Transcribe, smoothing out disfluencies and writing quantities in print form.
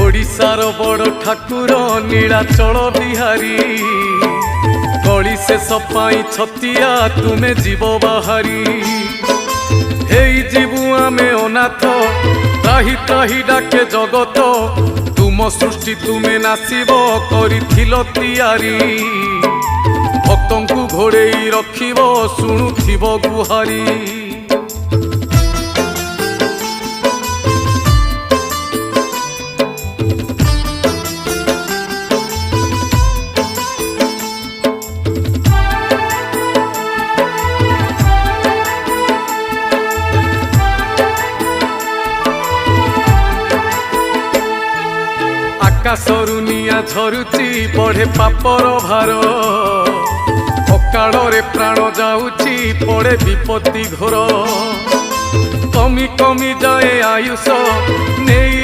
ओडिशार बड़ ठाकुर नीलाचल बिहारी गली से सपाई छतिया तुमे जीव बाहारी हेई जीवु आमे अनाथ त्राही त्राही डाके जगत तुम सृष्टि तुमे नासिब करिथिल तियारी भक्तंकु घोड़ेई रखिब शुणुथिब गुहारी आकाशरु निया झरुची बढ़े पापर भार अकाଳରେ प्राण जाऊची पड़े विपत्ति घोर कमी कमी जाए आयुष नहीं